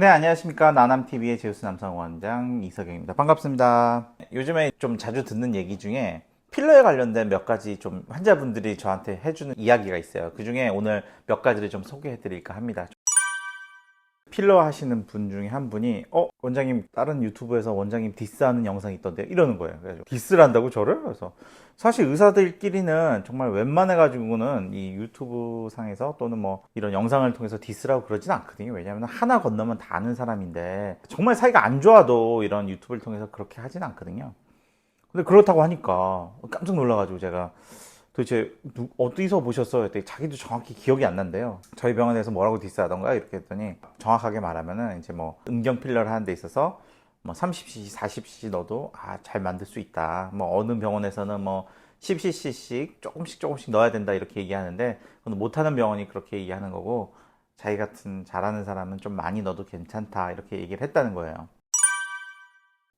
네, 안녕하십니까. 나남TV의 제우스 남성원장 이석영입니다. 반갑습니다. 요즘에 좀 자주 듣는 얘기 중에 필러에 관련된 몇 가지 좀 환자분들이 저한테 해주는 이야기가 있어요. 그 중에 오늘 몇 가지를 좀 소개해 드릴까 합니다. 필러 하시는 분 중에 한 분이 원장님 다른 유튜브에서 원장님 디스하는 영상이 있던데 이러는 거예요. 그래서 디스를 한다고 저를? 그래서 사실 의사들끼리는 정말 웬만해 가지고는 이 유튜브 상에서 또는 뭐 이런 영상을 통해서 디스라고 그러진 않거든요. 왜냐하면 하나 건너면 다 아는 사람인데 정말 사이가 안 좋아도 이런 유튜브를 통해서 그렇게 하진 않거든요. 근데 그렇다고 하니까 깜짝 놀라가지고 제가 도대체 어디서 보셨어요? 했더니 자기도 정확히 기억이 안 난대요. 저희 병원에서 뭐라고 디스하던가 이렇게 했더니 정확하게 말하면은 이제 뭐 음경 필러를 하는 데 있어서 뭐 30cc, 40cc 넣어도 잘 만들 수 있다. 뭐 어느 병원에서는 뭐 10cc씩 조금씩 넣어야 된다 이렇게 얘기하는데 그건 못하는 병원이 그렇게 얘기하는 거고 자기 같은 잘하는 사람은 좀 많이 넣어도 괜찮다 이렇게 얘기를 했다는 거예요.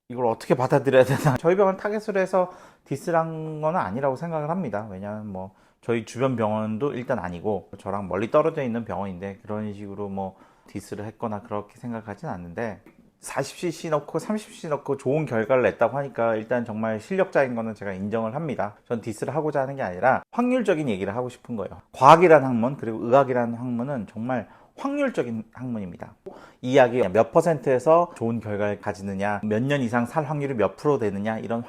이걸 어떻게 받아들여야 되나. 저희 병원 타겟으로 해서 디스란 건 아니라고 생각을 합니다. 왜냐하면 뭐 저희 주변 병원도 일단 아니고 저랑 멀리 떨어져 있는 병원인데 그런 식으로 뭐 디스를 했거나 그렇게 생각하진 않는데 40cc 넣고 30cc 넣고 좋은 결과를 냈다고 하니까 일단 정말 실력자인 거는 제가 인정을 합니다. 전 디스를 하고자 하는 게 아니라 확률적인 얘기를 하고 싶은 거예요. 과학이라는 학문 그리고 의학이라는 학문은 정말 확률적인 학문입니다. 이 약이 몇 퍼센트에서 좋은 결과를 가지느냐, 몇 년 이상 살 확률이 몇 프로 되느냐, 이런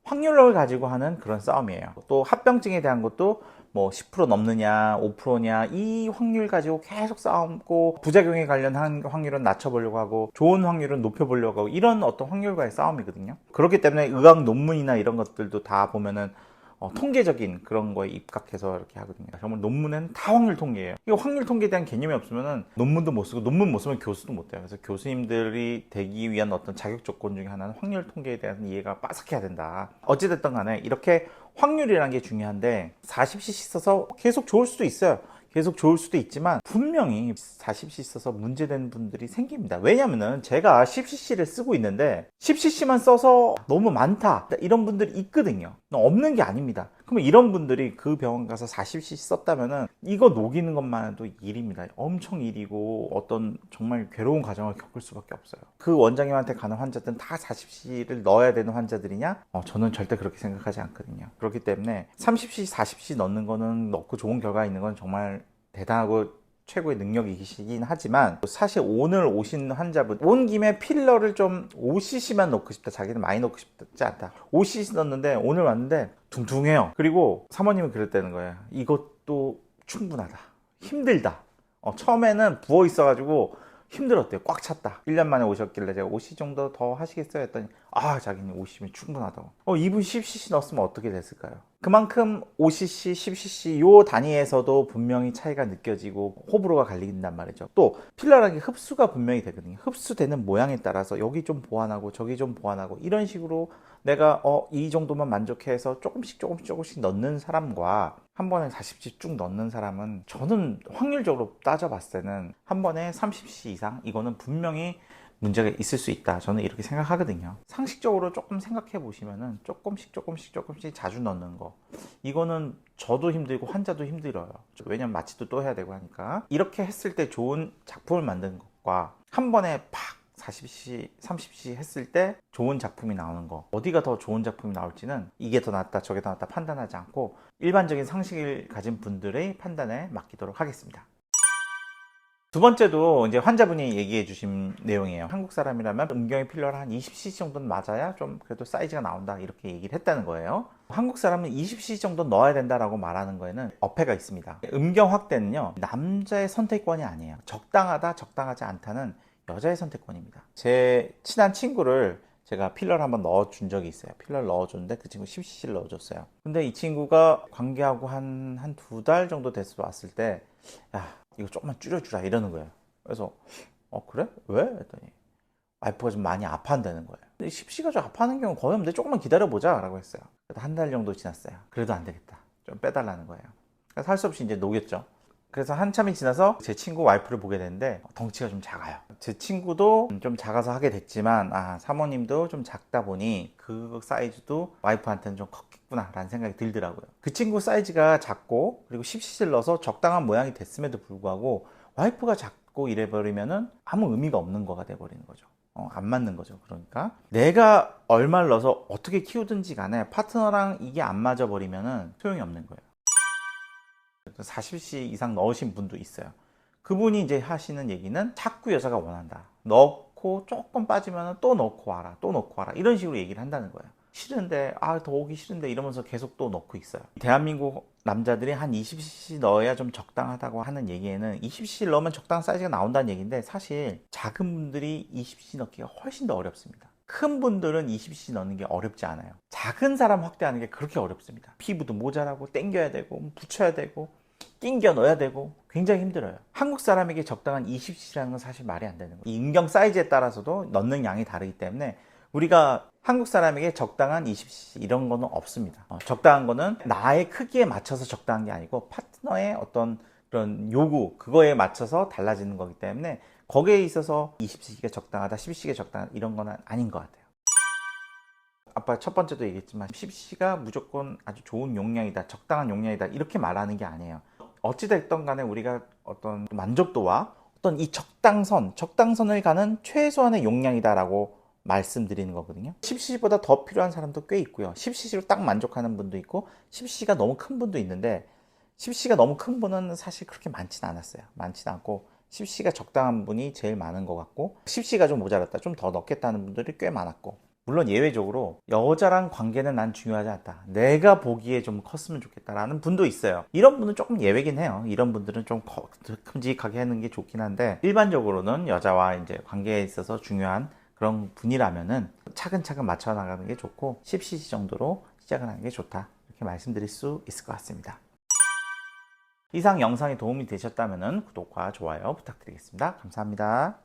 확률을 가지고 하는 그런 싸움이에요. 또 합병증에 대한 것도 뭐 10% 넘느냐, 5%냐, 이 확률 가지고 계속 싸움고, 부작용에 관련한 확률은 낮춰보려고 하고, 좋은 확률은 높여보려고 하고, 이런 어떤 확률과의 싸움이거든요. 그렇기 때문에 의학 논문이나 이런 것들도 다 보면은 통계적인 그런 거에 입각해서 이렇게 하거든요. 정말 논문은 다 확률 통계예요. 이거 확률 통계에 대한 개념이 없으면은 논문도 못 쓰고 논문 못 쓰면 교수도 못 돼요. 그래서 교수님들이 되기 위한 어떤 자격 조건 중에 하나는 확률 통계에 대한 이해가 빠삭해야 된다. 어찌됐든 간에 이렇게 확률이라는 게 중요한데 40cc 써서 계속 좋을 수도 있어요. 계속 좋을 수도 있지만 분명히 40cc 써서 문제되는 분들이 생깁니다. 왜냐면은 제가 10cc를 쓰고 있는데 10cc만 써서 너무 많다 이런 분들이 있거든요. 없는 게 아닙니다. 그러면 이런 분들이 그 병원 가서 40cc 썼다면은 이거 녹이는 것만 해도 일입니다. 엄청 일이고 어떤 정말 괴로운 과정을 겪을 수밖에 없어요. 그 원장님한테 가는 환자들은 다 40cc를 넣어야 되는 환자들이냐? 저는 절대 그렇게 생각하지 않거든요. 그렇기 때문에 30cc, 40cc 넣는 거는 넣고 좋은 결과 있는 건 정말 대단하고 최고의 능력이시긴 하지만 사실 오늘 오신 환자분 온 김에 필러를 좀 5cc만 넣고 싶다, 자기는 많이 넣고 싶지 않다, 5cc 넣었는데 오늘 왔는데 둥둥해요. 그리고 사모님은 그랬다는 거예요. 이것도 충분하다, 힘들다. 처음에는 부어 있어가지고 힘들었대요. 꽉 찼다. 1년 만에 오셨길래 제가 5cc 정도 더 하시겠어요? 했더니 자기는 5cc면 충분하다고. 이분 10cc 넣었으면 어떻게 됐을까요? 그만큼 5cc, 10cc 요 단위에서도 분명히 차이가 느껴지고 호불호가 갈린단 말이죠. 또 필러라는 게 흡수가 분명히 되거든요. 흡수되는 모양에 따라서 여기 좀 보완하고 저기 좀 보완하고 이런 식으로 내가 이 정도만 만족해서 조금씩 넣는 사람과 한 번에 40cc 쭉 넣는 사람은 저는 확률적으로 따져봤을 때는 한 번에 30cc 이상 이거는 분명히 문제가 있을 수 있다. 저는 이렇게 생각하거든요. 상식적으로 조금 생각해 보시면은 조금씩 자주 넣는 거. 이거는 저도 힘들고 환자도 힘들어요. 왜냐면 마취도 또 해야 되고 하니까. 이렇게 했을 때 좋은 작품을 만드는 것과 한 번에 팍 40cc, 30cc 했을 때 좋은 작품이 나오는 거, 어디가 더 좋은 작품이 나올지는 이게 더 낫다 저게 더 낫다 판단하지 않고 일반적인 상식을 가진 분들의 판단에 맡기도록 하겠습니다. 두 번째도 이제 환자분이 얘기해 주신 내용이에요. 한국 사람이라면 음경의 필러를 한 20cc 정도는 맞아야 좀 그래도 사이즈가 나온다 이렇게 얘기를 했다는 거예요. 한국 사람은 20cc 정도 넣어야 된다라고 말하는 거에는 어폐가 있습니다. 음경 확대는요, 남자의 선택권이 아니에요. 적당하다 적당하지 않다는 여자의 선택권입니다. 제 친한 친구를 제가 필러를 한번 넣어준 적이 있어요. 필러를 넣어줬는데 그 친구 10cc를 넣어줬어요. 근데 이 친구가 관계하고 한 두 달 정도 돼서 왔을 때 이거 조금만 줄여주라 이러는 거예요. 그래서 그래? 왜? 했더니 와이프가 좀 많이 아파한다는 거예요. 근데 10cc가 좀 아파하는 경우 거의 없는데 조금만 기다려보자 라고 했어요. 그래도 한 달 정도 지났어요. 그래도 안 되겠다, 좀 빼달라는 거예요. 그래서 할 수 없이 이제 녹였죠. 그래서 한참이 지나서 제 친구 와이프를 보게 되는데 덩치가 좀 작아요. 제 친구도 좀 작아서 하게 됐지만 사모님도 좀 작다 보니 그 사이즈도 와이프한테는 좀 컸겠구나 라는 생각이 들더라고요. 그 친구 사이즈가 작고 그리고 10cc를 넣어서 적당한 모양이 됐음에도 불구하고 와이프가 받고 이래버리면은 아무 의미가 없는 거가 돼버리는 거죠. 안 맞는 거죠. 그러니까 내가 얼마를 넣어서 어떻게 키우든지 간에 파트너랑 이게 안 맞아 버리면은 소용이 없는 거예요. 40cc 이상 넣으신 분도 있어요. 그분이 이제 하시는 얘기는 자꾸 여자가 원한다. 넣고 조금 빠지면 또 넣고 와라. 또 넣고 와라. 이런 식으로 얘기를 한다는 거예요. 싫은데 더 오기 싫은데 이러면서 계속 또 넣고 있어요. 대한민국 남자들이 한 20cc 넣어야 좀 적당하다고 하는 얘기에는 20cc 넣으면 적당한 사이즈가 나온다는 얘기인데 사실 작은 분들이 20cc 넣기가 훨씬 더 어렵습니다. 큰 분들은 20cc 넣는 게 어렵지 않아요. 작은 사람 확대하는 게 그렇게 어렵습니다. 피부도 모자라고 당겨야 되고 붙여야 되고 낑겨 넣어야 되고 굉장히 힘들어요. 한국 사람에게 적당한 20cc라는 건 사실 말이 안 되는 거예요. 이 인경 사이즈에 따라서도 넣는 양이 다르기 때문에 우리가 한국 사람에게 적당한 20cc 이런 거는 없습니다. 적당한 거는 나의 크기에 맞춰서 적당한 게 아니고 파트너의 어떤 그런 요구 그거에 맞춰서 달라지는 거기 때문에 거기에 있어서 20cc가 적당하다 10cc가 적당하다 이런 거는 아닌 것 같아요. 아까 첫 번째도 얘기했지만 10cc가 무조건 아주 좋은 용량이다 적당한 용량이다 이렇게 말하는 게 아니에요. 어찌됐든 간에 우리가 어떤 만족도와 어떤 이 적당선을 가는 최소한의 용량이다 라고 말씀드리는 거거든요. 10cc보다 더 필요한 사람도 꽤 있고요. 10cc로 딱 만족하는 분도 있고 10cc가 너무 큰 분도 있는데 10cc가 너무 큰 분은 사실 그렇게 많진 않았어요. 많진 않고 10cc가 적당한 분이 제일 많은 것 같고 10cc가 좀 모자랐다 좀 더 넣겠다는 분들이 꽤 많았고 물론 예외적으로 여자랑 관계는 난 중요하지 않다. 내가 보기에 좀 컸으면 좋겠다라는 분도 있어요. 이런 분은 조금 예외긴 해요. 이런 분들은 좀 큼직하게 하는 게 좋긴 한데 일반적으로는 여자와 이제 관계에 있어서 중요한 그런 분이라면은 차근차근 맞춰 나가는 게 좋고 10cc 정도로 시작을 하는 게 좋다. 이렇게 말씀드릴 수 있을 것 같습니다. 이상 영상이 도움이 되셨다면 구독과 좋아요 부탁드리겠습니다. 감사합니다.